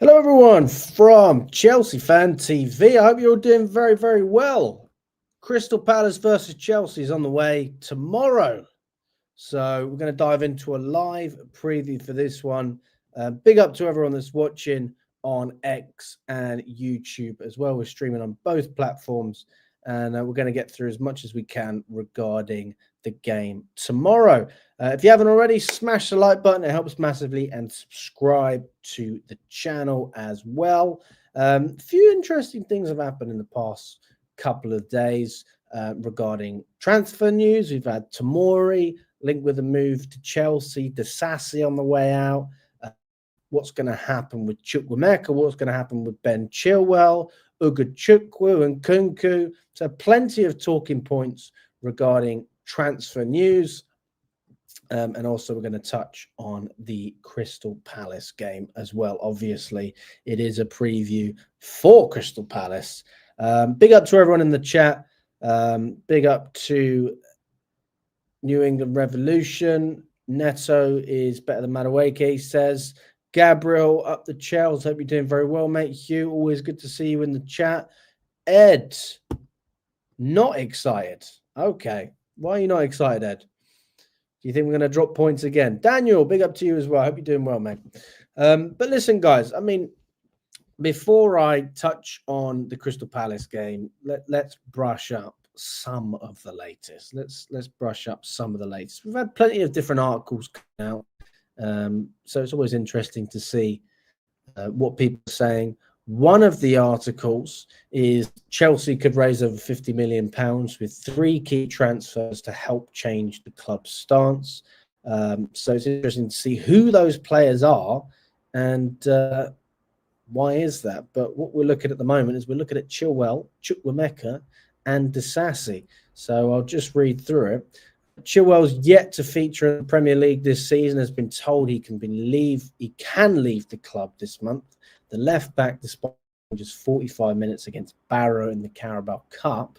Hello, everyone from Chelsea Fan TV. I hope you're all doing very, very well. Crystal Palace versus Chelsea is on the way tomorrow. So we're going to dive into a live preview for this one. Big up to everyone that's watching on X and YouTube as well. We're streaming on both platforms, and we're going to get through as much as we can regarding the game tomorrow. If you haven't already, smash the like button. It helps massively, and subscribe to the channel as well. A few interesting things have happened in the past couple of days regarding transfer news. We've had Tomori linked with a move to Chelsea, Disasi on the way out. What's going to happen with Chukwuemeka? What's going to happen with Ben Chilwell, Ugochukwu and Kunku? So plenty of talking points regarding transfer news. And also we're going to touch on the Crystal Palace game as well. Obviously, it is a preview for Crystal Palace. Big up to everyone in the chat. Big up to New England Revolution. Neto is better than Madueke, he says. Gabriel up the Chels. Hope you're doing very well, mate. Hugh, always good to see you in the chat. Ed, not excited. Okay. Why are you not excited, Ed? Do you think we're going to drop points again? Daniel, big up to you as well. I hope you're doing well, mate. But listen, guys, I mean, before I touch on the Crystal Palace game, let's brush up some of the latest. Let's brush up some of the latest. We've had plenty of different articles come out. So it's always interesting to see what people are saying. One of the articles is Chelsea could raise over £50 million with 3 key transfers to help change the club's stance. So it's interesting to see who those players are and why is that. But what we're looking at the moment is we're looking at Chilwell, Chukwuemeka, and Disasi. So I'll just read through it. Chilwell's yet to feature in the Premier League this season, has been told he can leave the club this month. The left back, despite just 45 minutes against Barrow in the Carabao Cup,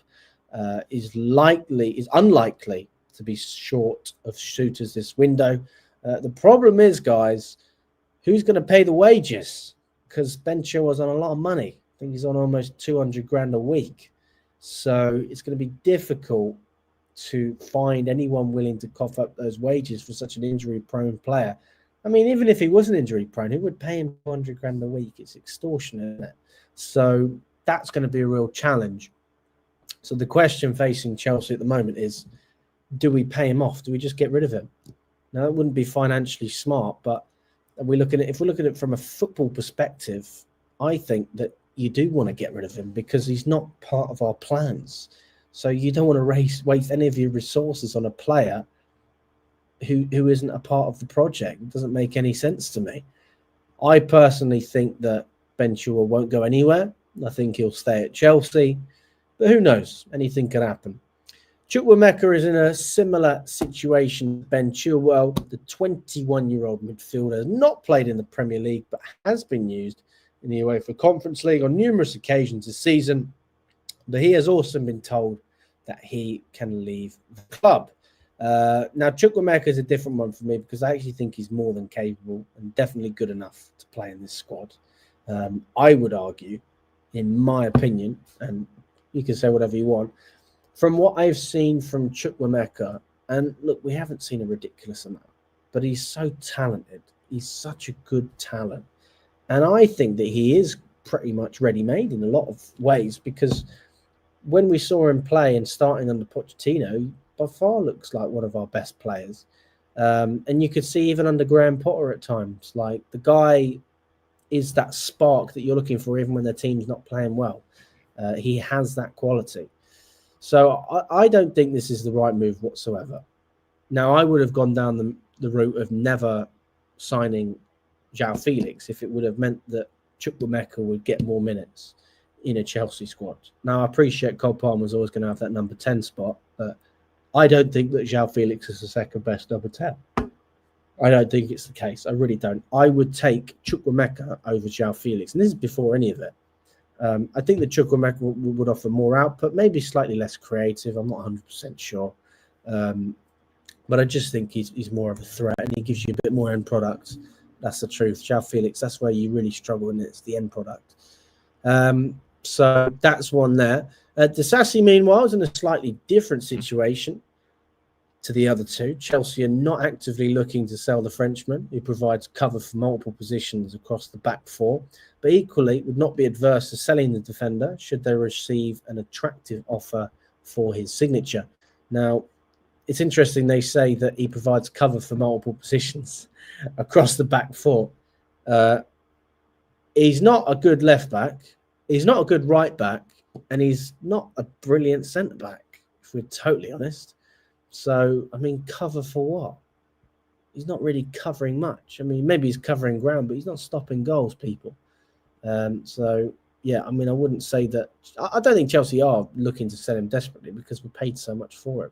is unlikely to be short of shooters this window. The problem is, guys, who's going to pay the wages? Because Ben Chilwell's on a lot of money. I think he's on almost 200 grand a week. So it's going to be difficult to find anyone willing to cough up those wages for such an injury-prone player. I mean, even if he wasn't injury-prone, who would pay him 200 grand a week? It's extortionate, isn't it? So that's going to be a real challenge. So the question facing Chelsea at the moment is, do we pay him off? Do we just get rid of him? Now, that wouldn't be financially smart, but if we're looking at it from a football perspective, I think that you do want to get rid of him because he's not part of our plans. So you don't want to waste any of your resources on a player who isn't a part of the project. It doesn't make any sense to me. I personally think that Ben Chilwell won't go anywhere. I think he'll stay at Chelsea. But who knows? Anything can happen. Chukwuemeka is in a similar situation to Ben Chilwell. The 21-year-old midfielder has not played in the Premier League, but has been used in the UEFA Conference League on numerous occasions this season. But he has also been told that he can leave the club. Now, Chukwuemeka is a different one for me because I actually think he's more than capable and definitely good enough to play in this squad. I would argue, in my opinion, and you can say whatever you want, from what I've seen from Chukwuemeka, and look, we haven't seen a ridiculous amount, but he's so talented. He's such a good talent. And I think that he is pretty much ready-made in a lot of ways because when we saw him play and starting under Pochettino, by far looks like one of our best players. And you could see even under Graham Potter at times, like the guy is that spark that you're looking for even when the team's not playing well. He has that quality. So I don't think this is the right move whatsoever. Now, I would have gone down the route of never signing João Felix if it would have meant that Chukwuemeka would get more minutes in a Chelsea squad. Now, I appreciate Cole Palmer's always going to have that number 10 spot, but I don't think that João Felix is the second best number 10. I don't think it's the case. I really don't. I would take Chukwuemeka over João Felix, and this is before any of it. I think that Chukwuemeka would offer more output, maybe slightly less creative. I'm not 100% sure. But I just think he's more of a threat, and he gives you a bit more end product That's the truth. João Felix, that's where you really struggle, and it's the end product. So that's one there. Disasi, meanwhile, is in a slightly different situation to the other two. Chelsea are not actively looking to sell the Frenchman, who provides cover for multiple positions across the back four, but equally would not be adverse to selling the defender should they receive an attractive offer for his signature. Now, it's interesting they say that he provides cover for multiple positions across the back four. He's not a good left back. He's not a good right back. And he's not a brilliant centre back, if we're totally honest. So, I mean, cover for what? He's not really covering much. I mean, maybe he's covering ground, but he's not stopping goals, people. So, yeah, I mean, I wouldn't say that. I don't think Chelsea are looking to sell him desperately because we paid so much for him.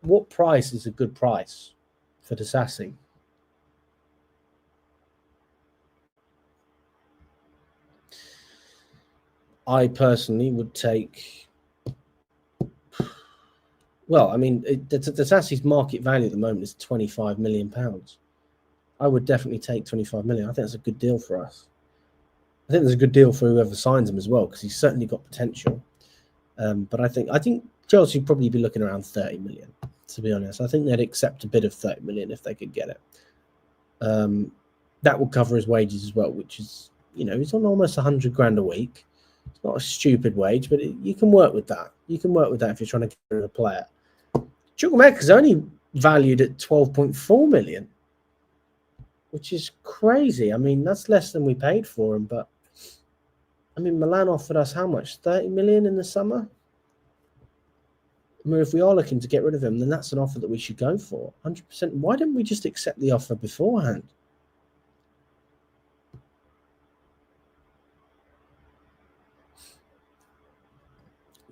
What price is a good price for Disasi? I personally would take. Well, I mean, Disasi's market value at the moment is £25 million. I would definitely take 25 million. I think that's a good deal for us. I think there's a good deal for whoever signs him as well, because he's certainly got potential. But I think Chelsea would probably be looking around 30 million, to be honest. I think they'd accept a bid of 30 million if they could get it. That will cover his wages as well, which is, he's on almost 100 grand a week. It's not a stupid wage, but you can work with that. You can work with that if you're trying to get rid of a player. Chukwuemeka's only valued at 12.4 million, which is crazy. I mean, that's less than we paid for him, but I mean, Milan offered us how much? 30 million in the summer? I mean, if we are looking to get rid of him, then that's an offer that we should go for, 100%. Why didn't we just accept the offer beforehand?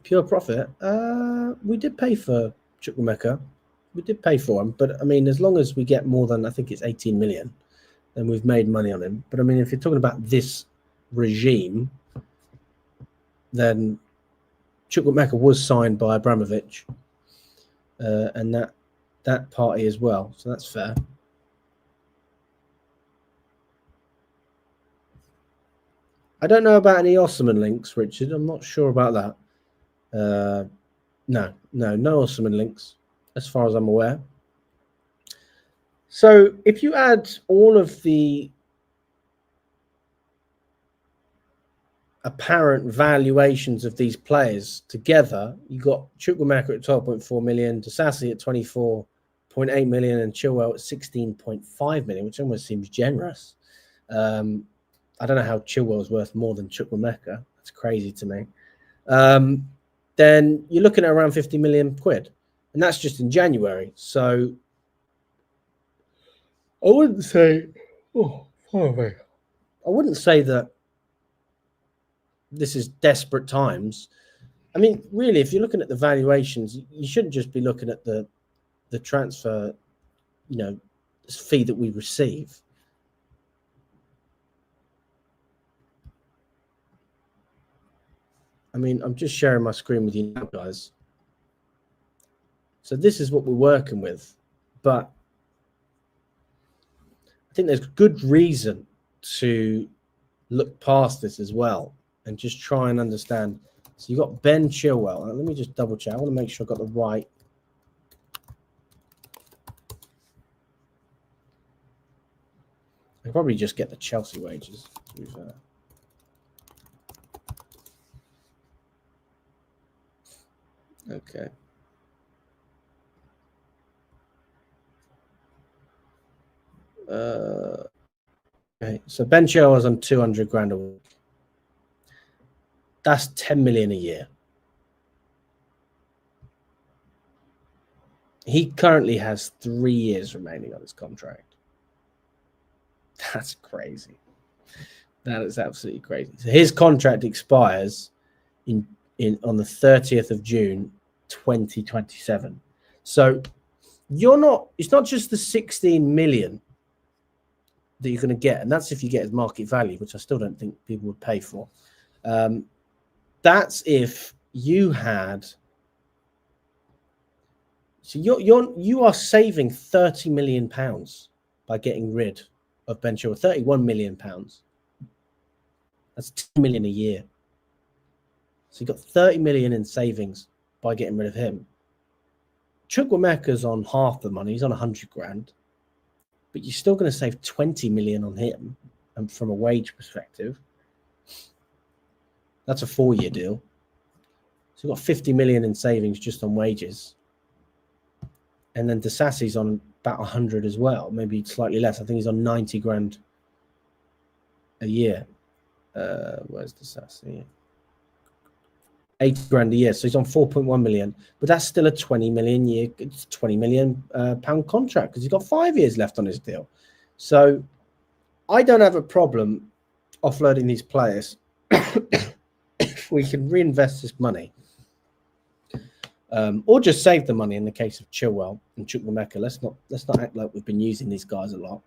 Pure profit. We did pay for Chukwuemeka. We did pay for him, but I mean, as long as we get more than, I think it's 18 million, then we've made money on him. But I mean, if you're talking about this regime, then Chukwuemeka was signed by Abramovich, and that party as well. So that's fair. I don't know about any Osman links, Richard. I'm not sure about that. No Osman links, as far as I'm aware. So if you add all of the apparent valuations of these players together, you got Chukwuemeka at 12.4 million, Disasi at 24.8 million, and Chilwell at 16.5 million, which almost seems generous. I don't know how Chilwell's worth more than Chukwuemeka. That's crazy to me. Then you're looking at around 50 million quid, and that's just in January. So I wouldn't say, I wouldn't say that this is desperate times. I mean, really, if you're looking at the valuations, you shouldn't just be looking at the transfer, fee that we receive. I mean, I'm just sharing my screen with you now, guys. So this is what we're working with, but I think there's good reason to look past this as well and just try and understand. So you've got Ben Chilwell. Let me just double check. I want to make sure I've got the right. I'll probably just get the Chelsea wages, to be fair. Okay. Okay. So Ben Chilwell's on 200 grand a week. That's 10 million a year. He currently has 3 years remaining on his contract. That's crazy. That is absolutely crazy. So his contract expires on the 30th of June, 2027. So it's not just the 16 million that you're going to get, and that's if you get his market value, which I still don't think people would pay for. That's if you had. So you are saving £30 million by getting rid of Ben Chilwell, £31 million. That's 10 million a year. So you got 30 million in savings by getting rid of him. Chukwuemeka's on half the money. He's on 100 grand. But you're still going to save 20 million on him. And from a wage perspective, that's a 4-year deal. So you've got 50 million in savings just on wages. And then Disasi's on about 100 as well, maybe slightly less. I think he's on 90 grand a year. Where's Disasi? 80 grand a year. So he's on 4.1 million. But that's still a 20 million year, it's 20 million pound contract because he's got 5 years left on his deal. So I don't have a problem offloading these players if we can reinvest this money. Or just save the money in the case of Chilwell and Chukwuemeka. Let's not act like we've been using these guys a lot.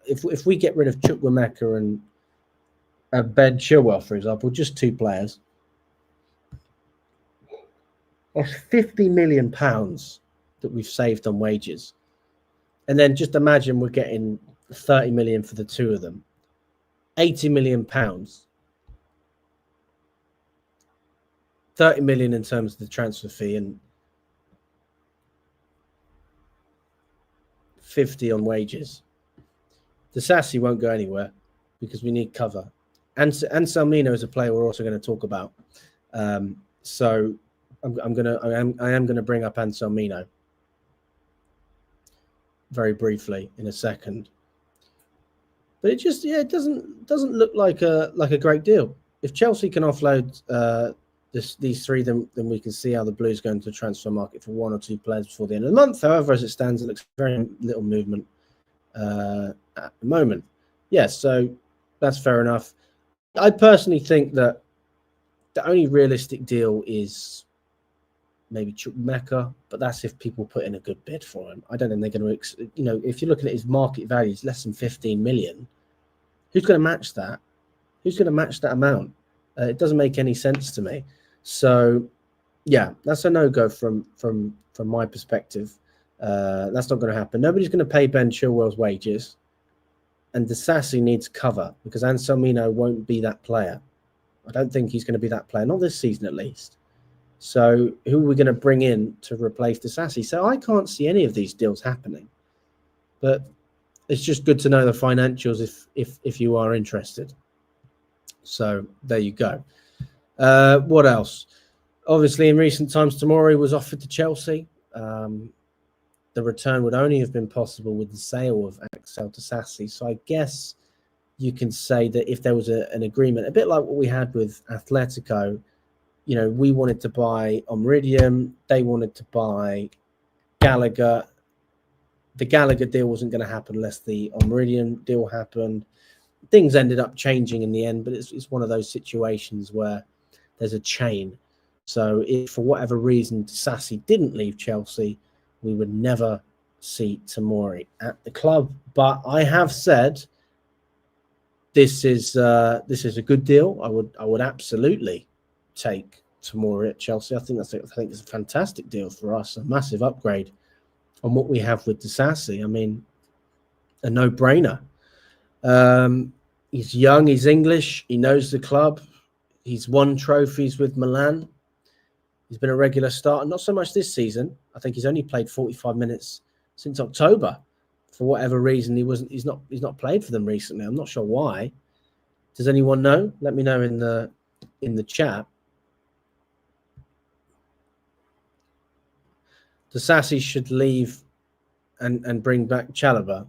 If we get rid of Chukwuemeka and Ben Chilwell, for example, just 2 players, that's £50 million that we've saved on wages. And then just imagine we're getting 30 million for the 2 of them. £80 million. 30 million in terms of the transfer fee and 50 on wages. Disasi won't go anywhere because we need cover. And Salmino is a player we're also going to talk about. So I am going to bring up Anselmino very briefly in a second. But it doesn't look like a great deal. If Chelsea can offload these 3, then we can see how the Blues go into the transfer market for 1 or 2 players before the end of the month. However, as it stands, it looks very little movement at the moment. Yes, so that's fair enough. I personally think that the only realistic deal is maybe Chukwuemeka, but that's if people put in a good bid for him. I don't think they're going to, if you're looking at his market value, it's less than 15 million. Who's going to match that? Who's going to match that amount? It doesn't make any sense to me. So, yeah, that's a no-go from my perspective. That's not going to happen. Nobody's going to pay Ben Chilwell's wages, and Disasi needs cover because Anselmino won't be that player. I don't think he's going to be that player, not this season at least. So, who are we going to bring in to replace Disasi? So, I can't see any of these deals happening, but it's just good to know the financials if you are interested. So, there you go. What else? Obviously, in recent times, Tomori was offered to Chelsea. The return would only have been possible with the sale of Axel Disasi. So I guess you can say that if there was an agreement, a bit like what we had with Atletico, we wanted to buy Omridium, they wanted to buy Gallagher. The Gallagher deal wasn't going to happen unless the Omridium deal happened. Things ended up changing in the end, but it's one of those situations where there's a chain. So if for whatever reason Disasi didn't leave Chelsea, we would never see Tomori at the club. But I have said this is a good deal. I would absolutely take Tomori at Chelsea. I think it's a fantastic deal for us, a massive upgrade on what we have with Disasi. I mean, a no-brainer. He's young, he's English, he knows the club. He's won trophies with Milan. He's been a regular starter, not so much this season. I think he's only played 45 minutes since October. For whatever reason, he's not played for them recently. I'm not sure why. Does anyone know? Let me know in the chat. Disasi should leave and bring back Chalobah.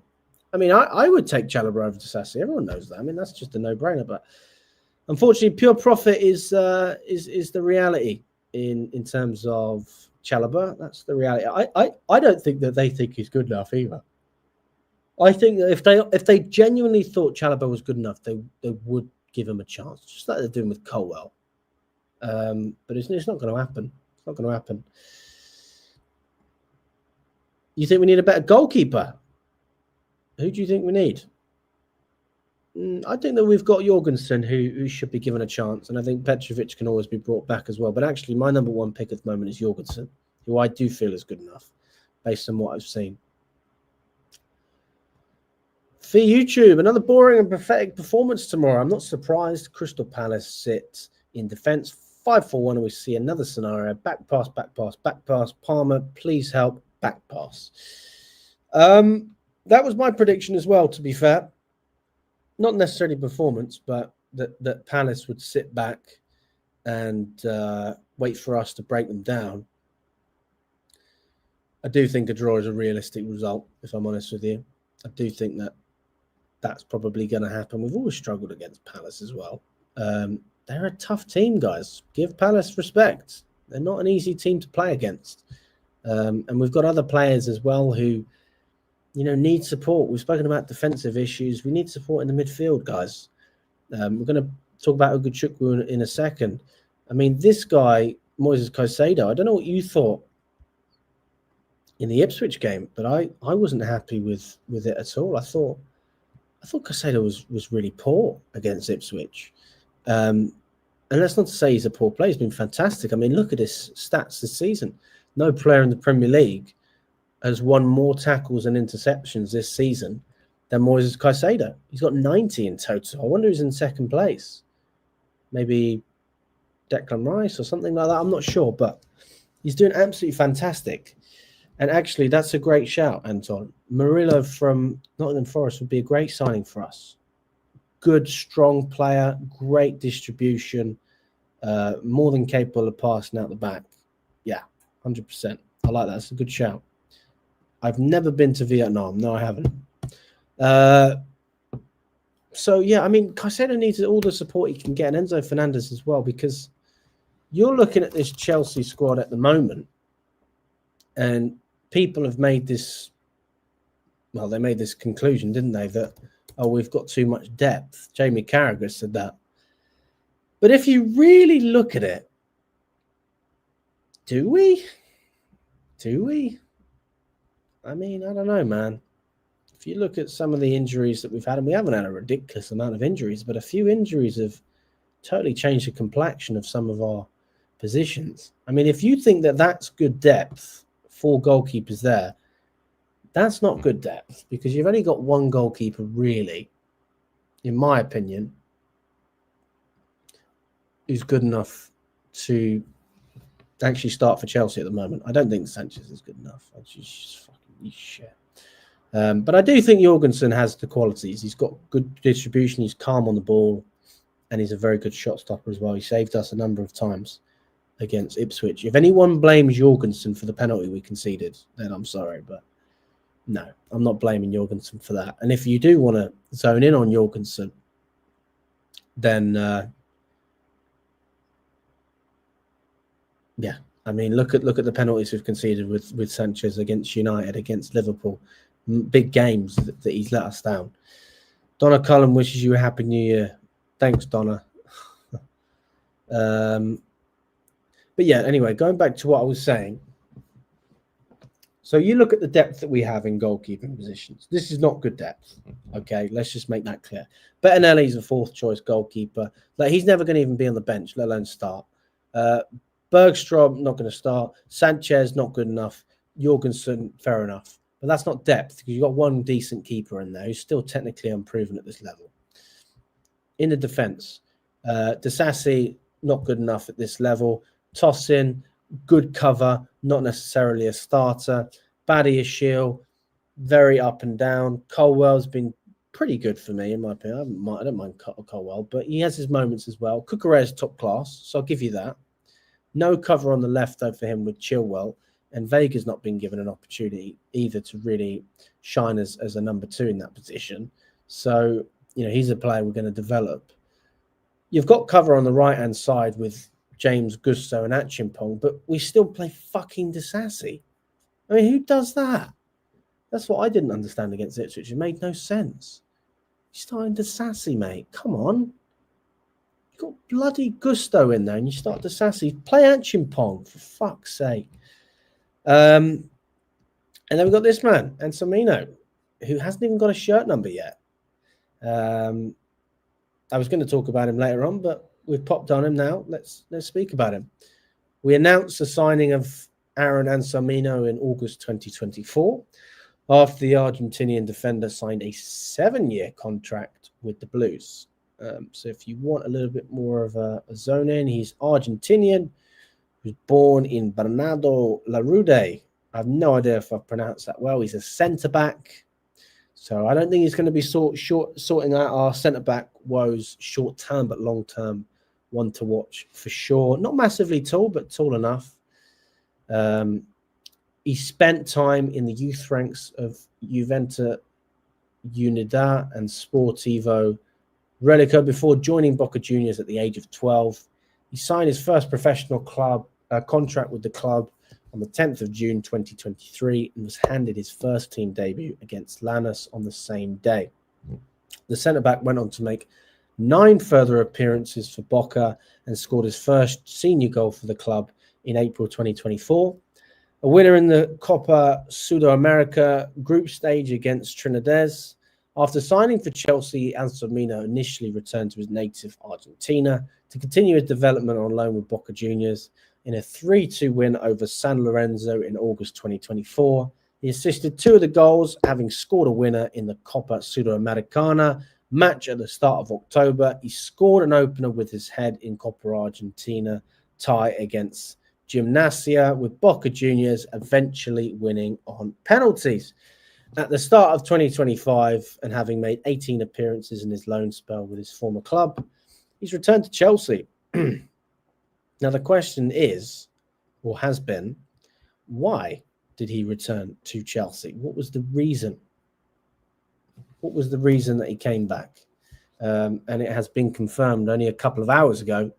I mean, I would take Chalobah over Disasi. Everyone knows that. I mean, that's just a no-brainer. But unfortunately, pure profit is the reality in terms of Chalobah. That's the reality. I don't think that they think he's good enough either. I think that if they genuinely thought Chalobah was good enough, they would give him a chance, just like they're doing with Colwell. But it's not going to happen. It's not going to happen. You think we need a better goalkeeper? Who do you think we need? I think that we've got Jorgensen, who should be given a chance, and I think Petrovic can always be brought back as well. But actually, my number one pick at the moment is Jorgensen, who I do feel is good enough, based on what I've seen. For YouTube, another boring and pathetic performance tomorrow. I'm not surprised. Crystal Palace sit in defence 5-4-1, and we see another scenario. Back pass, back pass, back pass. Palmer, please help. Back pass. That was my prediction as well, to be fair. Not necessarily performance, but that Palace would sit back and wait for us to break them down. I do think a draw is a realistic result, if I'm honest with you. I do think that's probably going to happen. We've always struggled against Palace as well. They're a tough team, guys. Give Palace respect. They're not an easy team to play against. And we've got other players as well who, need support. We've spoken about defensive issues. We need support in the midfield, guys. We're going to talk about Ogachukwu in a second. I mean, this guy, Moises Caicedo, I don't know what you thought in the Ipswich game, but I wasn't happy with it at all. I thought Caicedo was really poor against Ipswich. And that's not to say he's a poor player. He's been fantastic. I mean, look at his stats this season. No player in the Premier League has won more tackles and interceptions this season than Moises Caicedo. He's got 90 in total. I wonder who's in second place. Maybe Declan Rice or something like that. I'm not sure, but he's doing absolutely fantastic. And actually, that's a great shout, Anton. Murillo from Nottingham Forest would be a great signing for us. Good, strong player, great distribution, more than capable of passing out the back. Yeah, 100%. I like that. That's a good shout. I've never been to Vietnam. No, I haven't. So, yeah, I mean, Caicedo needs all the support he can get, and Enzo Fernandez as well, because you're looking at this Chelsea squad at the moment, and people have made this, well, they made this conclusion, didn't they, that, we've got too much depth. Jamie Carragher said that. But if you really look at it, do we? I mean, I don't know, man. If you look at some of the injuries that we've had, and we haven't had a ridiculous amount of injuries, but a few injuries have totally changed the complexion of some of our positions. I mean, if you think that that's good depth, 4 goalkeepers there, that's not good depth, because you've only got one goalkeeper, really, in my opinion, who's good enough to actually start for Chelsea at the moment. I don't think Sanchez is good enough. He's just fucking shit. But I do think Jorgensen has the qualities. He's got good distribution. He's calm on the ball, and he's a very good shot stopper as well. He saved us a number of times against Ipswich. If anyone blames Jorgensen for the penalty we conceded, then I'm sorry, but no, I'm not blaming Jorgensen for that. And if you do want to zone in on Jorgensen, then yeah, I mean, look at the penalties we've conceded with Sanchez against United, against Liverpool, big games that he's let us down. Donna Cullen wishes you a happy new year. Thanks, Donna. But yeah, anyway, going back to what I was saying. So you look at the depth that we have in goalkeeping positions. This is not good depth. Okay, let's just make that clear. Bettinelli's a 4th choice goalkeeper. Like, he's never going to even be on the bench, let alone start. Bergstrom, not going to start. Sanchez, not good enough. Jorgensen, fair enough. But that's not depth, because you've got one decent keeper in there who's still technically unproven at this level. In the defence, Disasi, not good enough at this level. Tosin, good cover, not necessarily a starter. Badiashile, very up and down. Colwell's been pretty good for me, in my opinion. I don't mind Colwell, but he has his moments as well. Cucurella's top class, so I'll give you that. No cover on the left, though, for him with Chilwell. And Vega's not been given an opportunity either to really shine as a number 2 in that position. So, he's a player we're going to develop. You've got cover on the right-hand side with James Gusto and Achimpong, but we still play fucking Disasi. I mean, who does that? That's what I didn't understand against Ipswich. It made no sense. You're starting Disasi, mate. Come on. You've got bloody Gusto in there, and you start Disasi. Play Achimpong, for fuck's sake. And then we've got this man, Anselmino, who hasn't even got a shirt number yet. I was going to talk about him later on, but we've popped on him now. Let's speak about him. We announced the signing of Aaron Anselmino in August 2024. after the Argentinian defender signed a 7-year contract with the Blues. So if you want a little bit more of a zone in, he's Argentinian, was born in Bernardo Larude. I have no idea if I've pronounced that well. He's a centre-back. So I don't think he's going to be sorting out our centre-back woes short-term, but long-term one to watch for sure. Not massively tall, but tall enough. He spent time in the youth ranks of Juventus Unidad and Sportivo Relico before joining Boca Juniors at the age of 12. He signed his first professional contract with the club on the 10th of June 2023 and was handed his first team debut against Lanús on the same day. The centre-back went on to make 9 further appearances for Boca and scored his first senior goal for the club in April 2024. A winner in the Copa Sudamerica group stage against Trinidad. After signing for Chelsea, Anselmino initially returned to his native Argentina to continue his development on loan with Boca Juniors. In a 3-2 win over San Lorenzo in August 2024, he assisted 2 of the goals, having scored a winner in the Copa Sudamericana match at the start of October. He scored an opener with his head in Copa Argentina tie against Gimnasia, with Boca Juniors eventually winning on penalties. At the start of 2025, and having made 18 appearances in his loan spell with his former club, he's returned to Chelsea. Now, the question is, or has been, why did he return to Chelsea? What was the reason? What was the reason that he came back? And it has been confirmed only a couple of hours ago,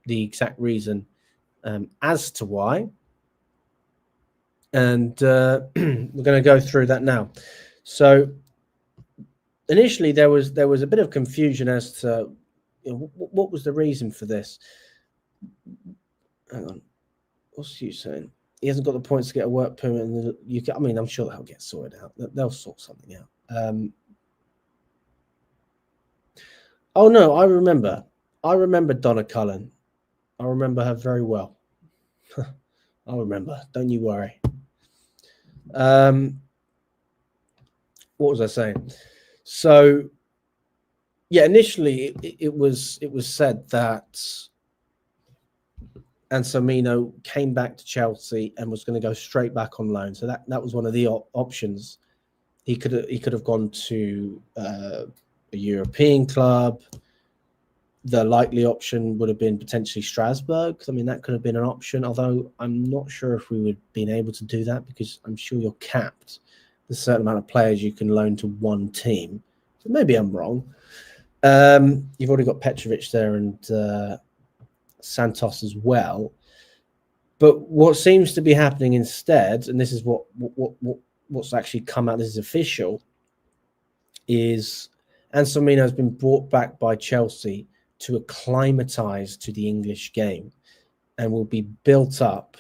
the exact reason as to why. And we're going to go through that now. So initially there was a bit of confusion as to what was the reason for this. Hang on, what's you saying? He hasn't got the points to get a work permit in the UK. I mean, I'm sure that'll get sorted out. They'll sort something out. Oh no, I remember Donna Cullen. I remember her very well. I remember. Don't you worry. What was I saying? So, yeah, initially it was said that Anselmino came back to Chelsea and was going to go straight back on loan. So that was one of the options. He could have gone to a European club. The likely option would have been potentially Strasbourg. I mean, that could have been an option, although I'm not sure if we would have been able to do that because I'm sure you're capped. There's a certain amount of players you can loan to one team. So maybe I'm wrong. You've already got Petrovic there and Santos as well. But what seems to be happening instead, and this is what's actually come out, this is official, is Anselmino has been brought back by Chelsea to acclimatise to the English game and will be built up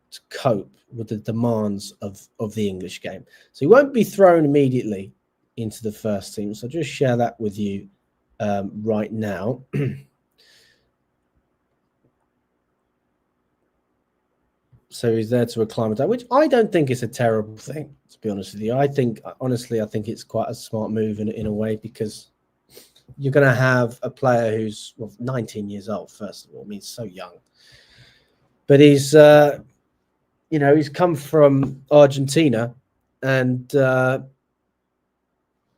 to cope with the demands of the English game. So he won't be thrown immediately into the first team. So I'll just share that with you right now. So he's there to acclimatise, which I don't think is a terrible thing, to be honest with you. I think it's quite a smart move in a way, because you're going to have a player who's 19 years old, first of all. I mean, so young. But he's, he's come from Argentina, and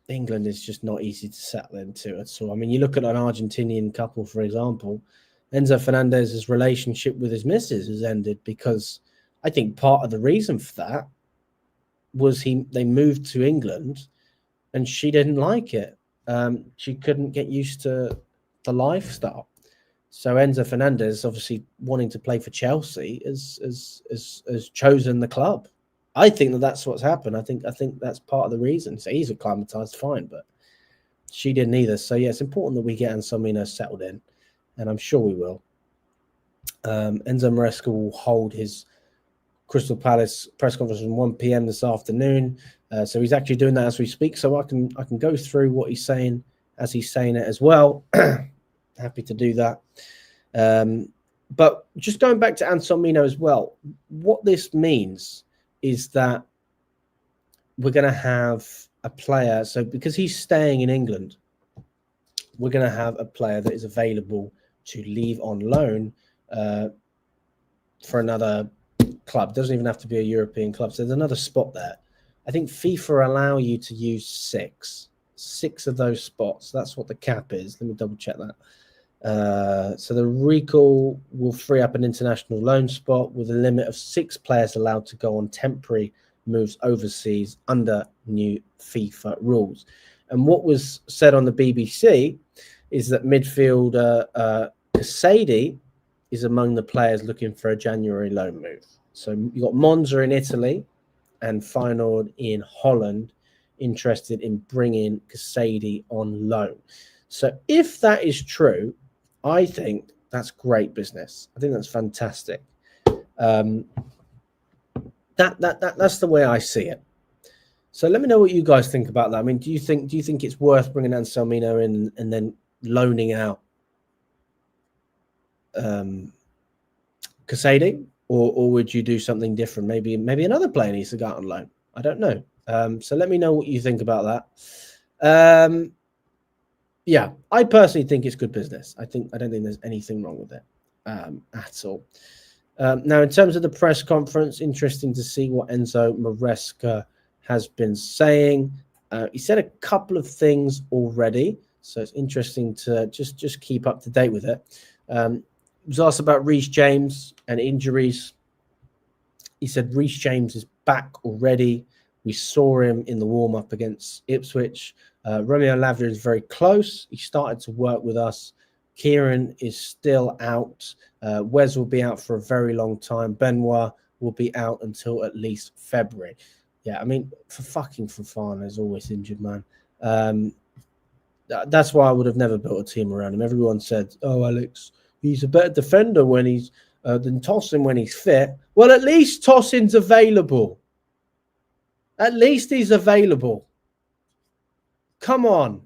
England is just not easy to settle into at all. I mean, you look at an Argentinian couple, for example. Enzo Fernandez's relationship with his missus has ended because I think part of the reason for that was they moved to England and she didn't like it. She couldn't get used to the lifestyle. So Enzo Fernandez, obviously wanting to play for Chelsea, has chosen the club. I think that's what's happened. I think that's part of the reason. So he's acclimatized fine, but she didn't either. So yeah, it's important that we get Anselmino settled in, and I'm sure we will. Enzo Maresca will hold his Crystal Palace press conference at 1 p.m. this afternoon. So he's actually doing that as we speak. So I can go through what he's saying as he's saying it as well. Happy to do that. But just going back to Anselmino as well, what this means is that we're going to have a player. So because he's staying in England, we're going to have a player that is available to leave on loan for another club. Doesn't even have to be a European club. So there's another spot there. I think FIFA allow you to use six of those spots. That's what the cap is. Let me double check that. So the recall will free up an international loan spot with a limit of 6 players allowed to go on temporary moves overseas under new FIFA rules. And what was said on the BBC is that midfielder Casady is among the players looking for a January loan move. So you've got Monza in Italy and Feyenoord in Holland interested in bringing Casady on loan. So if that is true, I think that's great business. I think that's fantastic. That's the way I see it. So let me know what you guys think about that. I mean, do you think it's worth bringing Anselmino in and then loaning out Casady, or would you do something different? Maybe another player needs to go out on loan. I don't know. So let me know what you think about that. Yeah, I personally think it's good business. I don't think there's anything wrong with it at all. Now, in terms of the press conference, interesting to see what Enzo Maresca has been saying. He said a couple of things already, so it's interesting to just keep up to date with it. He was asked about Reece James and injuries. He said Reece James is back already. We saw him in the warm-up against Ipswich. Romeo Lavia is very close. He started to work with us. Kieran is still out. Wes will be out for a very long time. Benoit will be out until at least February. Yeah, I mean, Fofana is always injured, man. That's why I would have never built a team around him. Everyone said, "Oh, Alex, he's a better defender when he's than Tosin when he's fit." Well, at least Tosin's available. At least he's available. Come on.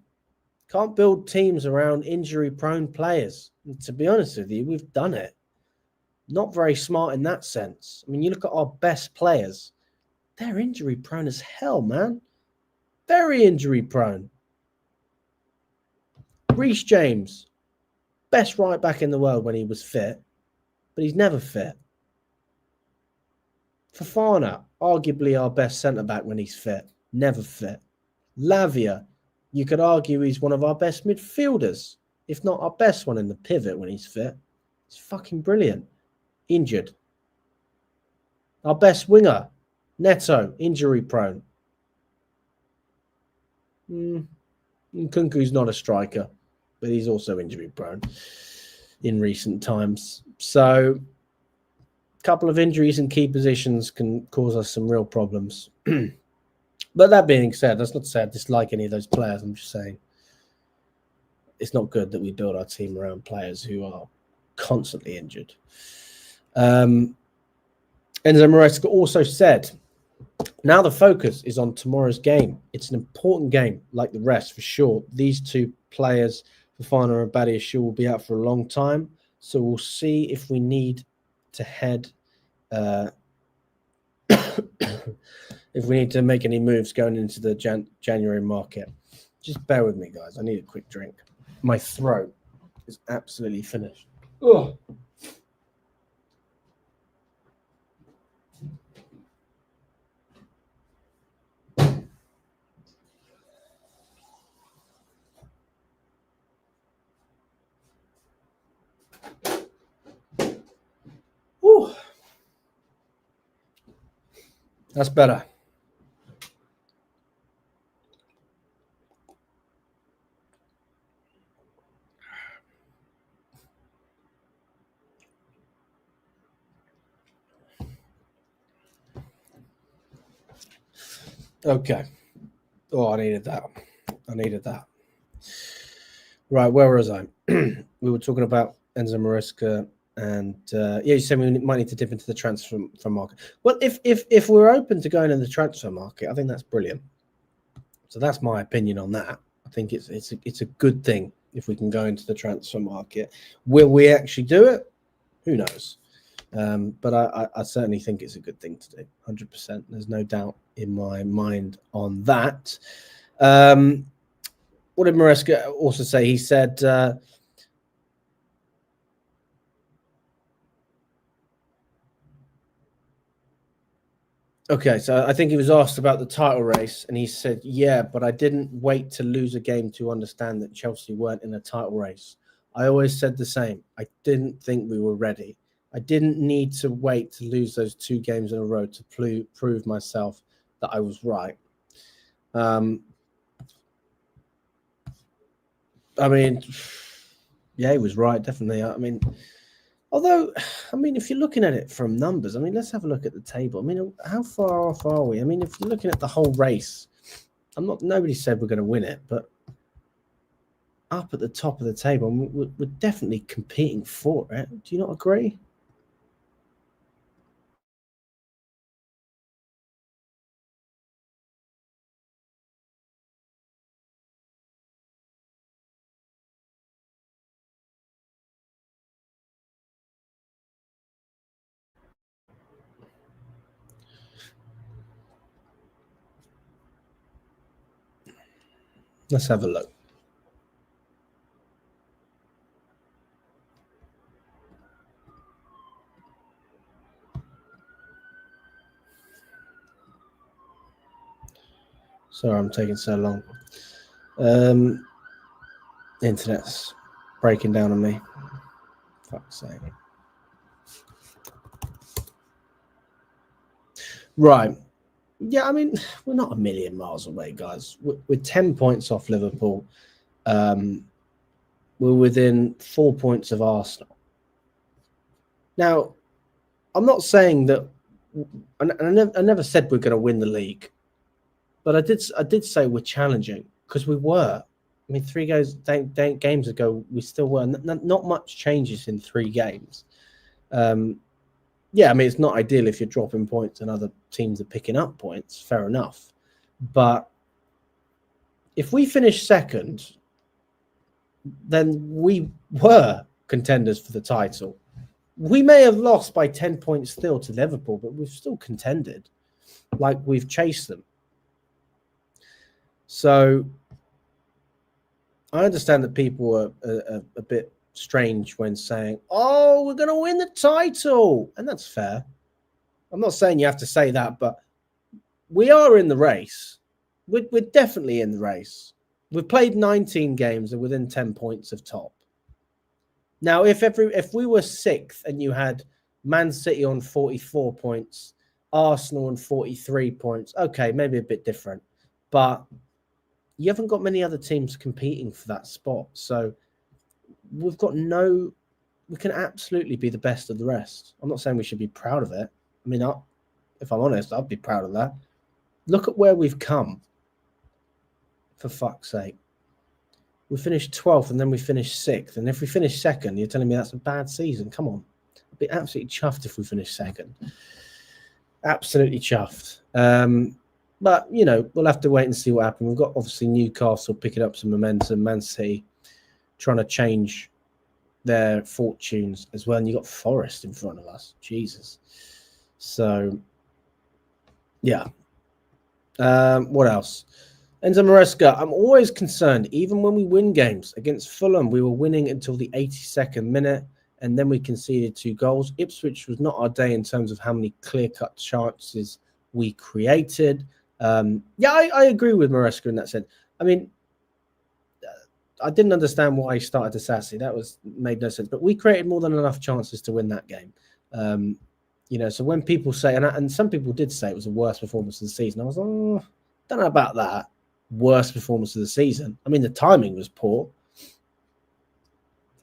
Can't build teams around injury-prone players. And to be honest with you, we've done it. Not very smart in that sense. I mean, you look at our best players. They're injury-prone as hell, man. Very injury-prone. Reece James, best right back in the world when he was fit, but he's never fit. Fofana, arguably our best centre-back when he's fit, never fit. Lavia, you could argue he's one of our best midfielders, if not our best one in the pivot when he's fit. It's fucking brilliant. Injured. Our best winger, Neto, injury-prone. Nkunku's not a striker, but he's also injury-prone in recent times. So a couple of injuries in key positions can cause us some real problems. But that being said, that's not to say I dislike any of those players. I'm just saying it's not good that we build our team around players who are constantly injured. Enzo Maresca also said, now the focus is on tomorrow's game. It's an important game, like the rest, for sure. These two players, Fofana and Badiashile, will be out for a long time. So we'll see if we need to head... if we need to make any moves going into the January market. Just bear with me, guys. I need a quick drink. My throat is absolutely finished. Ugh. Ooh. That's better. Okay. Oh, I needed that. Right, where was I? We were talking about Enzo Maresca, and you said we might need to dip into the transfer market. Well, if we're open to going in the transfer market, I think that's brilliant. So that's my opinion on that. I think it's a good thing if we can go into the transfer market. Will we actually do it? Who knows? But I certainly think it's a good thing to do, 100%. There's no doubt in my mind on that. What did Maresca also say? He said, okay, so I think he was asked about the title race, and he said, yeah, but I didn't wait to lose a game to understand that Chelsea weren't in a title race. I always said the same. I didn't think we were ready. I didn't need to wait to lose those 2 games in a row to prove myself that I was right. I mean, yeah, he was right, definitely. I mean, if you're looking at it from numbers, I mean, let's have a look at the table. I mean, how far off are we? I mean, if you're looking at the whole race, nobody said we're going to win it, but up at the top of the table, we're definitely competing for it. Do you not agree? Let's have a look. Sorry, I'm taking so long. Internet's breaking down on me. Fuck's sake. Right. Yeah, I mean, we're not a million miles away, guys. We're 10 points off Liverpool. We're within 4 points of Arsenal. Now, I'm not saying that, I never said we're going to win the league, but I did say we're challenging, because we were. I mean, 3 games ago, we still were. Not much changes in 3 games. Yeah, I mean, it's not ideal if you're dropping points and other teams are picking up points. Fair enough. But if we finish second, then we were contenders for the title. We may have lost by 10 points still to Liverpool, but we've still contended. Like, we've chased them. So I understand that people are a bit strange when saying, oh, we're going to win the title. And that's fair. I'm not saying you have to say that, but we are in the race. We're definitely in the race. We've played 19 games and within 10 points of top. Now, if we were 6th and you had Man City on 44 points, Arsenal on 43 points, okay, maybe a bit different. But you haven't got many other teams competing for that spot. So we can absolutely be the best of the rest. I'm not saying we should be proud of it. I mean, if I'm honest, I'd be proud of that. Look at where we've come. For fuck's sake. We finished 12th and then we finished 6th. And if we finish 2nd, you're telling me that's a bad season? Come on. I'd be absolutely chuffed if we finish 2nd. Absolutely chuffed. But, we'll have to wait and see what happens. We've got, obviously, Newcastle picking up some momentum. Man City trying to change their fortunes as well. And you've got Forest in front of us. Jesus. So, yeah. What else? Enzo Maresca, I'm always concerned, even when we win games. Against Fulham, we were winning until the 82nd minute, and then we conceded 2 goals. Ipswich was not our day in terms of how many clear-cut chances we created. I agree with Maresca in that sense. I mean, I didn't understand why he started to sassy. That made no sense. But we created more than enough chances to win that game. So when people say, and some people did say it was the worst performance of the season, I was like, don't know about that. Worst performance of the season. I mean, the timing was poor.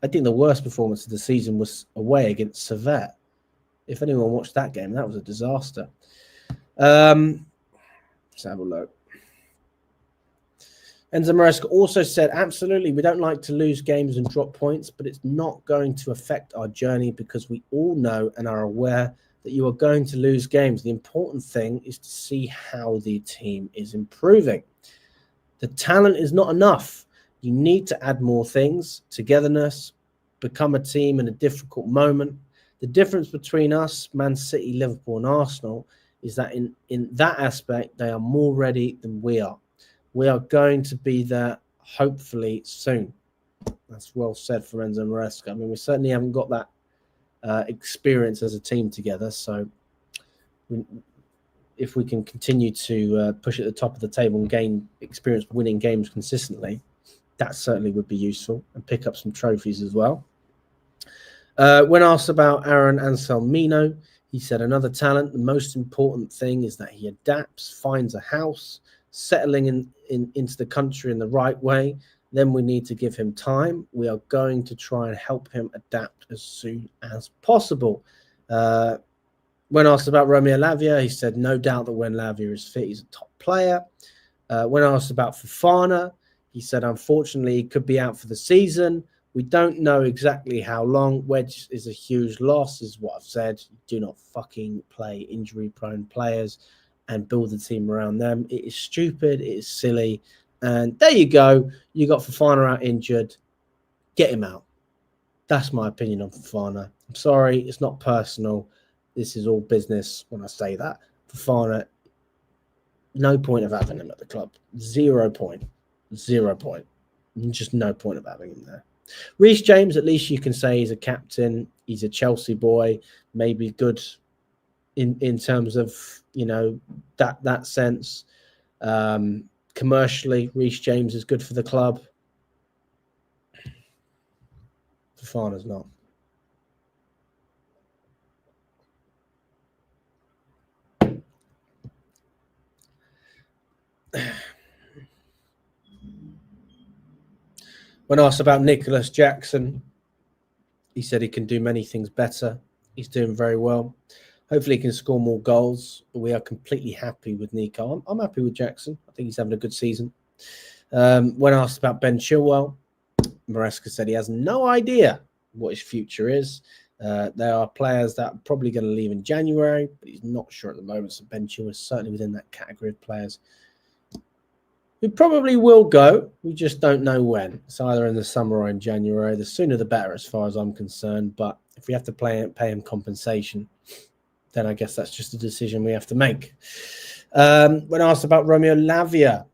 I think the worst performance of the season was away against Servette. If anyone watched that game, that was a disaster. Let's have a look. Enzo Maresca also said, absolutely, we don't like to lose games and drop points, but it's not going to affect our journey because we all know and are aware that you are going to lose games. The important thing is to see how the team is improving. The talent is not enough. You need to add more things, togetherness, become a team in a difficult moment. The difference between us, Man City, Liverpool, and Arsenal is that in that aspect, they are more ready than we are. We are going to be there hopefully soon. That's well said for Enzo Maresca. I mean, we certainly haven't got that experience as a team together. So if we can continue to push at the top of the table and gain experience winning games consistently, that certainly would be useful, and pick up some trophies as well. When asked about Aaron Anselmino, he said, another talent. The most important thing is that he adapts, finds a house, settling into the country in the right way. Then we need to give him time. We are going to try and help him adapt as soon as possible. When asked about Romeo Lavia, he said, no doubt that when Lavia is fit, he's a top player. When asked about Fofana, he said, unfortunately, he could be out for the season. We don't know exactly how long. Wedge is a huge loss, is what I've said. Do not fucking play injury-prone players and build a team around them. It is stupid. It is silly. And there you go. You got Fofana out injured. Get him out. That's my opinion on Fofana. I'm sorry. It's not personal. This is all business when I say that. Fofana, no point of having him at the club. 0 point. 0 point. Just no point of having him there. Reece James, at least you can say he's a captain. He's a Chelsea boy, maybe good in terms of, you know, that sense. Commercially, Reece James is good for the club. Fofana's not. When asked about Nicholas Jackson, he said he can do many things better. He's doing very well. Hopefully he can score more goals. But we are completely happy with Nico. I'm happy with Jackson. I think he's having a good season. When asked about Ben Chilwell, Maresca said he has no idea what his future is. There are players that are probably going to leave in January, but he's not sure at the moment. So Ben Chilwell is certainly within that category of players who probably will go. We just don't know when. It's either in the summer or in January. The sooner the better, as far as I'm concerned. But if we have to pay him compensation, then I guess that's just a decision we have to make. When asked about Romeo Lavia,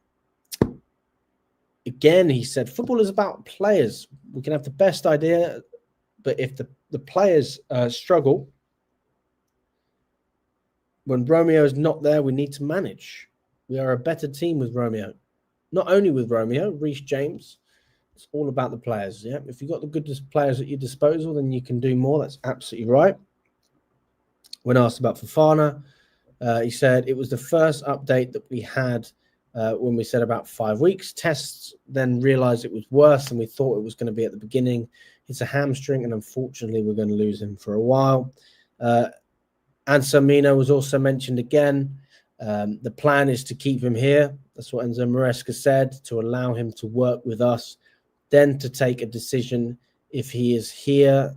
again, he said, football is about players. We can have the best idea, but if the players struggle, when Romeo is not there, we need to manage. We are a better team with Romeo. Not only with Romeo, Reece James. It's all about the players. Yeah, if you've got the good players at your disposal, then you can do more. That's absolutely right. When asked about Fofana, he said it was the first update that we had when we said about 5 weeks. Tests then realized it was worse than we thought it was going to be at the beginning. It's a hamstring, and unfortunately, we're going to lose him for a while. Anselmino was also mentioned again. The plan is to keep him here. That's what Enzo Maresca said, to allow him to work with us, then to take a decision if he is here.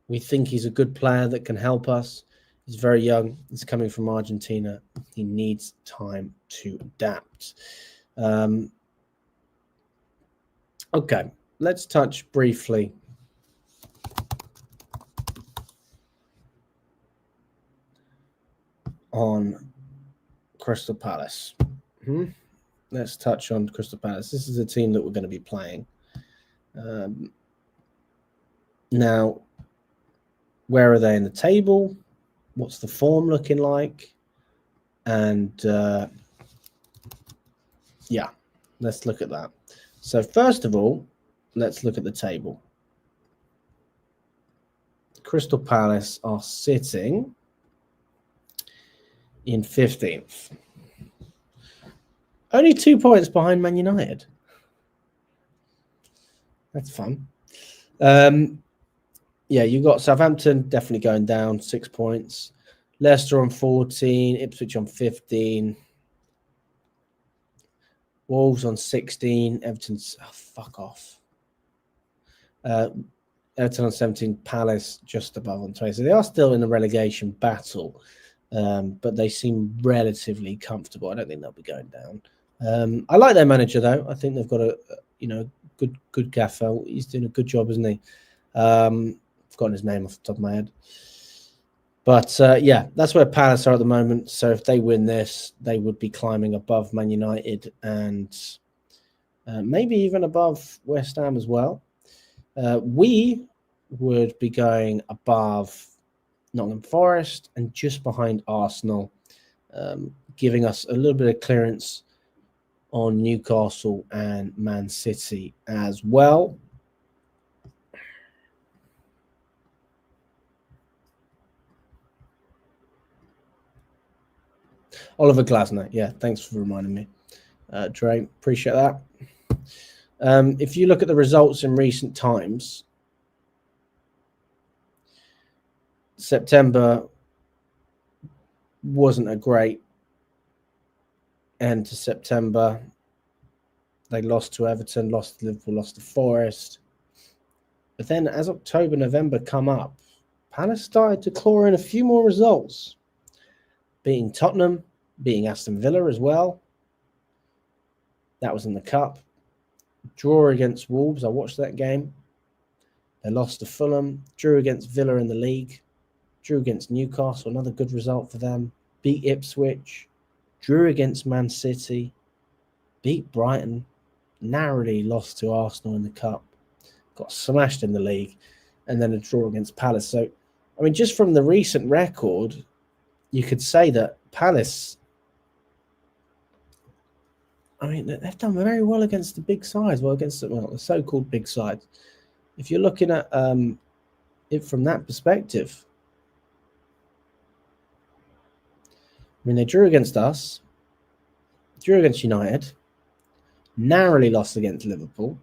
We think he's a good player that can help us. He's very young. He's coming from Argentina. He needs time to adapt. Okay, let's touch briefly on Crystal Palace. Let's touch on Crystal Palace. This is a team that we're going to be playing. Now, where are they in the table? What's the form looking like? And yeah, let's look at that. So first of all, let's look at the table. Crystal Palace are sitting in 15th. Only 2 points behind Man United. That's fun. Yeah, you've got Southampton definitely going down, 6 points. Leicester on 14, Ipswich on 15. Wolves on 16, Everton's, fuck off. Everton on 17, Palace just above on 20. So they are still in a relegation battle, but they seem relatively comfortable. I don't think they'll be going down. I like their manager, though. I think they've got a good gaffer. He's doing a good job, isn't he? Forgotten his name off the top of my head. But yeah, that's where Palace are at the moment. So if they win this, they would be climbing above Man United and maybe even above West Ham as well. We would be going above Nottingham Forest and just behind Arsenal, giving us a little bit of clearance on Newcastle and Man City as well. Oliver Glasner, yeah, thanks for reminding me. Dre, appreciate that. If you look at the results in recent times, September wasn't a great end to September. They lost to Everton, lost to Liverpool, lost to Forest. But then as October, November come up, Palace started to claw in a few more results. Beating Tottenham, beating Aston Villa as well. That was in the Cup. Draw against Wolves, I watched that game. They lost to Fulham, drew against Villa in the league, drew against Newcastle, another good result for them. Beat Ipswich, drew against Man City, beat Brighton, narrowly lost to Arsenal in the Cup, got smashed in the league, and then a draw against Palace. So, I mean, just from the recent record, you could say that Palace, I mean, they've done very well against the big sides, against the so-called big sides. If you're looking at it from that perspective, I mean, they drew against us, drew against United, narrowly lost against Liverpool,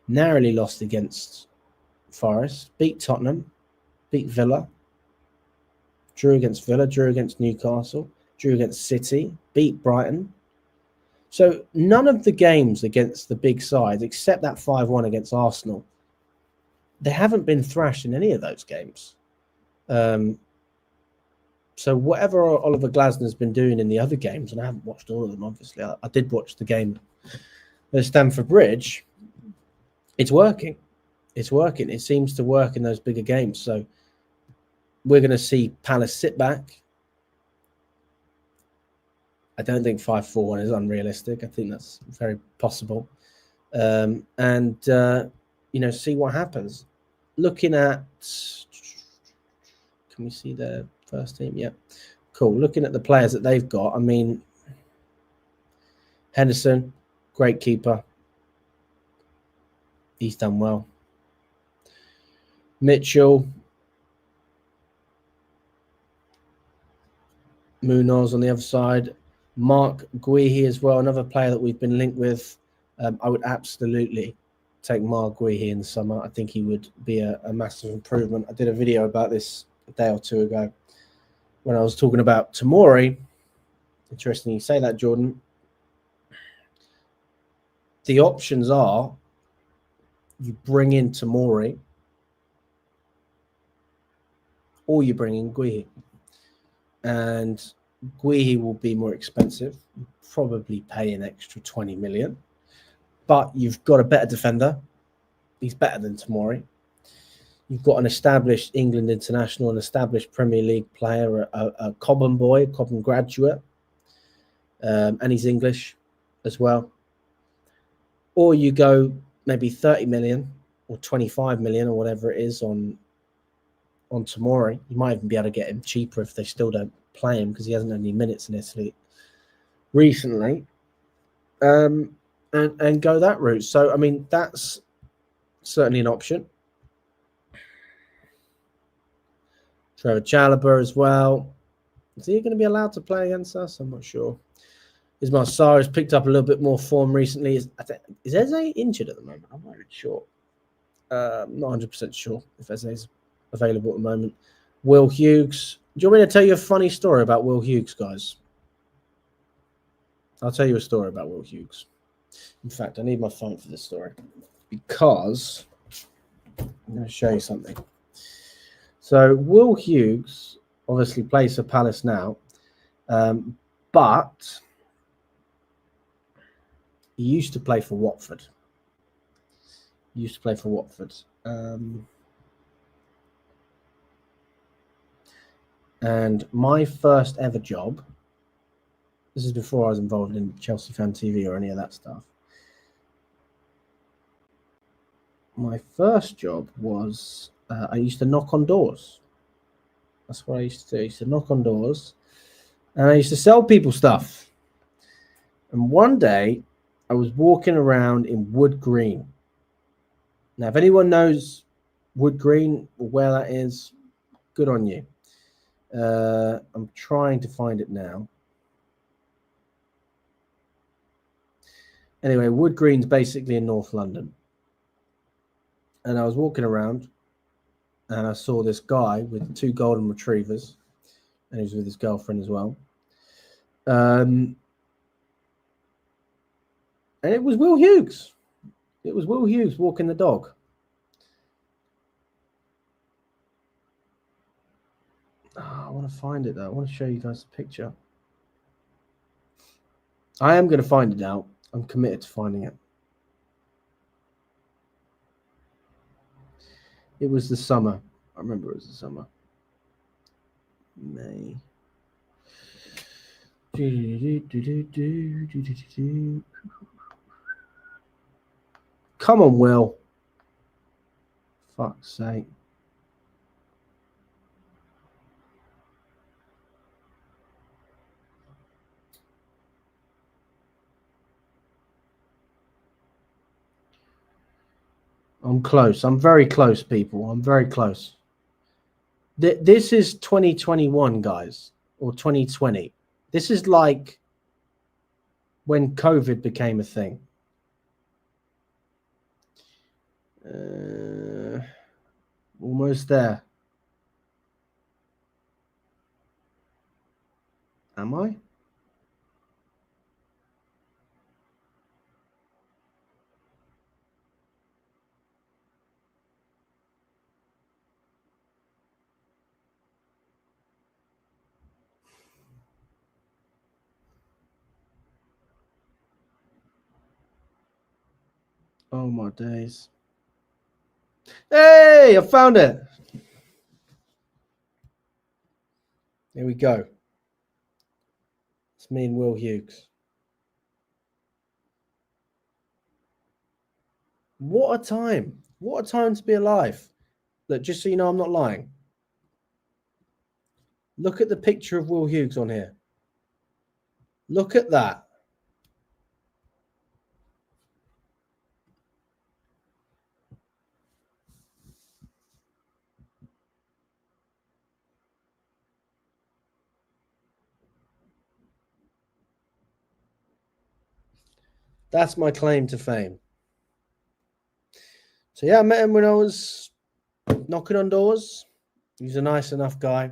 narrowly lost against Forest, beat Tottenham, beat Villa, drew against Villa, drew against Newcastle, drew against City, beat Brighton. So none of the games against the big sides, except that 5-1 against Arsenal, they haven't been thrashed in any of those games. So whatever Oliver Glasner's been doing in the other games, and I haven't watched all of them, obviously. I did watch the game at Stamford Bridge. It's working. It's working. It seems to work in those bigger games. So we're going to see Palace sit back. I don't think 5-4-1 is unrealistic. I think that's very possible. See what happens. Looking at, can we see the first team? Yeah, cool. Looking at the players that they've got, I mean, Henderson, great keeper. He's done well. Mitchell, Munoz on the other side. Mark Guehi as well, another player that we've been linked with. I would absolutely take Mark Guehi in the summer. I think he would be a massive improvement. I did a video about this a day or two ago when I was talking about Tomori. Interesting you say that, Jordan. The options are you bring in Tomori or you bring in Guehi. And Guehi will be more expensive, probably pay an extra 20 million. But you've got a better defender. He's better than Tomori. You've got an established England international, an established Premier League player, a Cobham boy, a Cobham graduate, and he's English as well. Or you go maybe 30 million or 25 million or whatever it is on Tomori. You might even be able to get him cheaper if they still don't play him because he hasn't had any minutes in Italy recently. And go that route. So, I mean, that's certainly an option. Trevor Chalobah as well. Is he going to be allowed to play against us? I'm not sure. Ismail Sarr has picked up a little bit more form recently. Is Eze injured at the moment? I'm not really sure. Not 100% sure if Eze is available at the moment. Will Hughes. Do you want me to tell you a funny story about Will Hughes, guys? I'll tell you a story about Will Hughes. In fact, I need my phone for this story because I'm going to show you something. So Will Hughes obviously plays for Palace now, but he used to play for Watford. Used to play for Watford. And my first ever job, this is before I was involved in Chelsea Fan TV or any of that stuff. My first job was I used to knock on doors. That's what I used to do. I used to knock on doors and I used to sell people stuff. And one day I was walking around in Wood Green. Now, if anyone knows Wood Green or where that is, good on you. I'm trying to find it now. Anyway, Wood Green's basically in North London. And I was walking around and I saw this guy with 2 golden retrievers, and he was with his girlfriend as well. And it was Will Hughes. It was Will Hughes walking the dog. Oh, I want to find it though. I want to show you guys the picture. I am going to find it out. I'm committed to finding it. It was the summer. I remember it was the summer. May. Come on, Will. Fuck's sake. I'm close. I'm very close, people. I'm very close. This is 2021, guys, or 2020. This is like when COVID became a thing. Almost there. Am I? Oh my days. Hey, I found it. Here we go. It's me and Will Hughes. What a time. What a time to be alive. Look, just so you know, I'm not lying. Look at the picture of Will Hughes on here. Look at that. That's my claim to fame. So yeah, I met him when I was knocking on doors. He's a nice enough guy.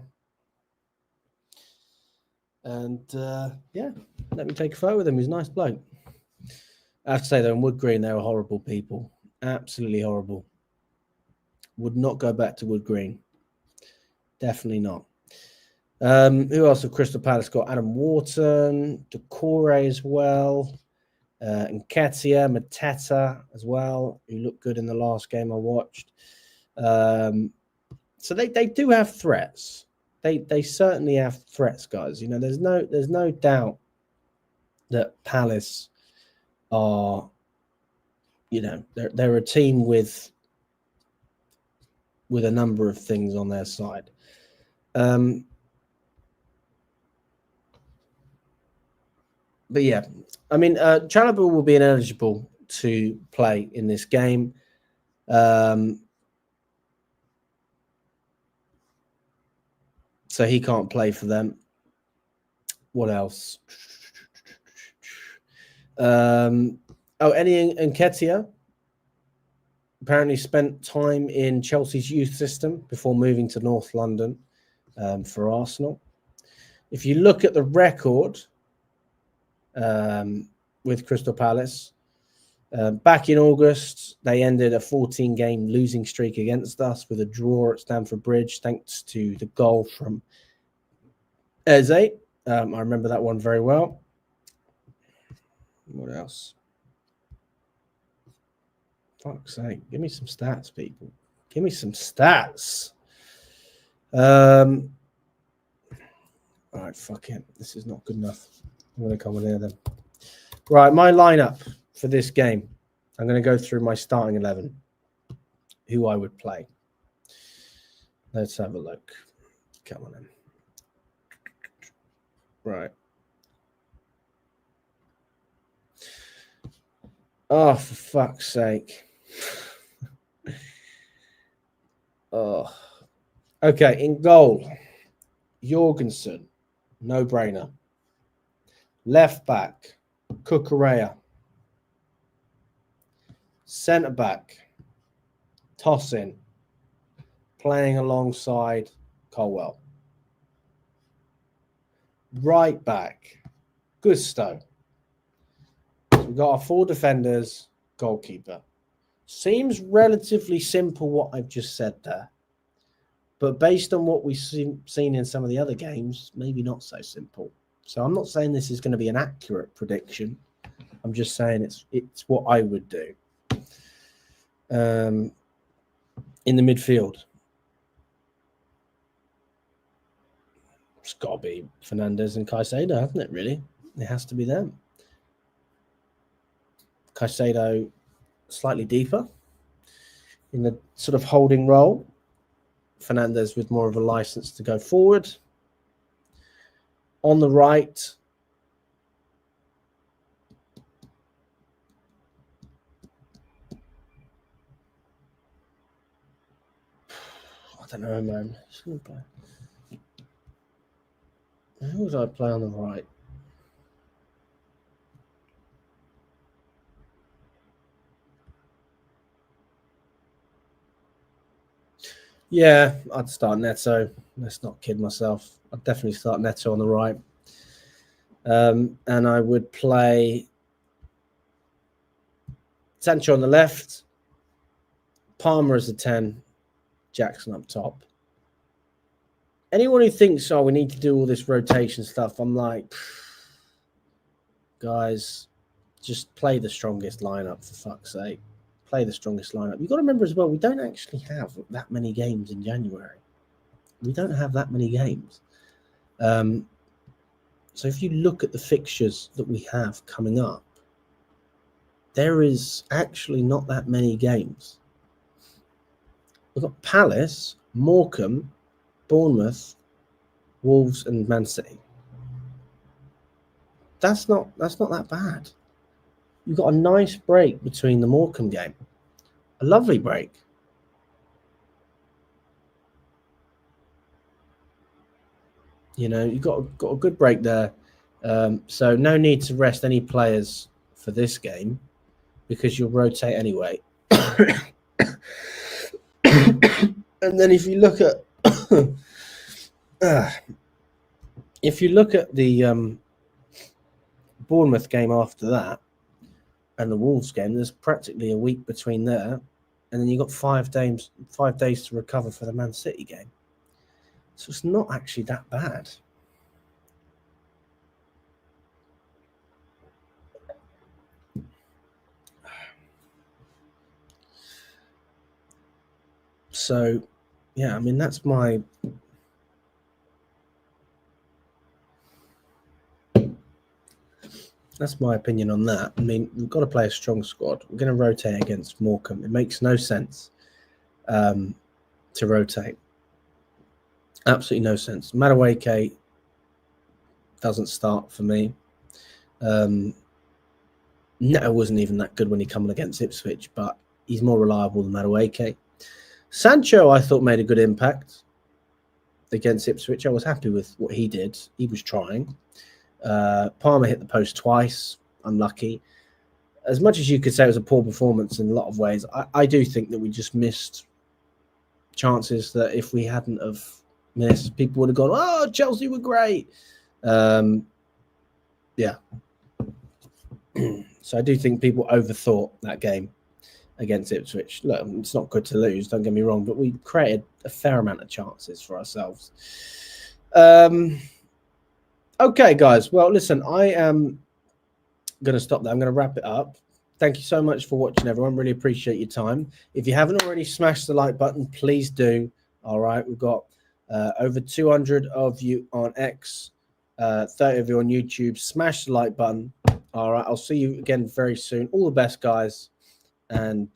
And yeah, let me take a photo with him. He's a nice bloke. I have to say, though, in Wood Green, they were horrible people. Absolutely horrible. Would not go back to Wood Green. Definitely not. Who else have Crystal Palace got? Adam Wharton, Decore as well. Nketiah, Mateta as well, who looked good in the last game I watched. So they do have threats. They certainly have threats, guys. You know, there's no doubt that Palace are, you know, they're a team with a number of things on their side. But yeah, I mean, Chalobah will be ineligible to play in this game. So he can't play for them. What else? Eni Nketiah apparently spent time in Chelsea's youth system before moving to North London for Arsenal. If you look at the record with Crystal Palace, back in August, they ended a 14-game losing streak against us with a draw at Stamford Bridge, thanks to the goal from Eze. I remember that one very well. What else? fuck's sake. Give me some stats, people. Give me some stats. All right, fuck it. This is not good enough. I'm going to come in here then. Right, my lineup for this game. I'm going to go through my starting 11. Who I would play. Let's have a look. Come on in. Right. Oh, for fuck's sake. Oh. Okay, in goal. Jorgensen. No brainer. Left back. Cucurella. Centre back. Tosin. Playing alongside Colwell. Right back. Gusto. We've got our 4 defenders, goalkeeper. Seems relatively simple what I've just said there. But based on what we've seen in some of the other games, maybe not so simple. So I'm not saying this is going to be an accurate prediction. I'm just saying it's what I would do. In the midfield. It's got to be Fernandes and Caicedo, hasn't it, really? It has to be them. Caicedo slightly deeper in the sort of holding role. Fernandes with more of a license to go forward. On the right, I don't know, man. Who would I play on the right? Yeah, I'd start Neto. Let's not kid myself. I'd definitely start Neto on the right. And I would play Sancho on the left, Palmer as a 10, Jackson up top. Anyone who thinks, we need to do all this rotation stuff, I'm like, guys, just play the strongest lineup, for fuck's sake. Play the strongest lineup. You've got to remember as well, we don't actually have that many games in January. We don't have that many games. So if you look at the fixtures that we have coming up, there is actually not that many games. We've got Palace, Morecambe, Bournemouth, Wolves, and Man City. That's not that bad. You've got a nice break between the Morecambe game. A lovely break. You know, you've got a good break there. So no need to rest any players for this game because you'll rotate anyway. And then if you look at the Bournemouth game after that and the Wolves game, there's practically a week between there, and then you've got 5 days to recover for the Man City game. So it's not actually that bad. So, yeah, I mean, that's my opinion on that. I mean, we've got to play a strong squad. We're going to rotate against Morecambe. It makes no sense to rotate. Absolutely no sense. Madueke doesn't start for me. Neto wasn't even that good when he came against Ipswich, but he's more reliable than Madueke. Sancho, I thought, made a good impact against Ipswich. I was happy with what he did. He was trying. Palmer hit the post twice. Unlucky. As much as you could say it was a poor performance in a lot of ways, I do think that we just missed chances that if we hadn't have missed, people would have gone, oh, Chelsea were great. Yeah. So I do think people overthought that game against Ipswich. Look, it's not good to lose, don't get me wrong, but we created a fair amount of chances for ourselves. Okay, guys. Well, listen, I am going to stop there. I'm going to wrap it up. Thank you so much for watching, everyone. Really appreciate your time. If you haven't already smashed the like button, please do. All right, we've got over 200 of you on X, 30 of you on YouTube. Smash the like button. All right, I'll see you again very soon. All the best, guys, and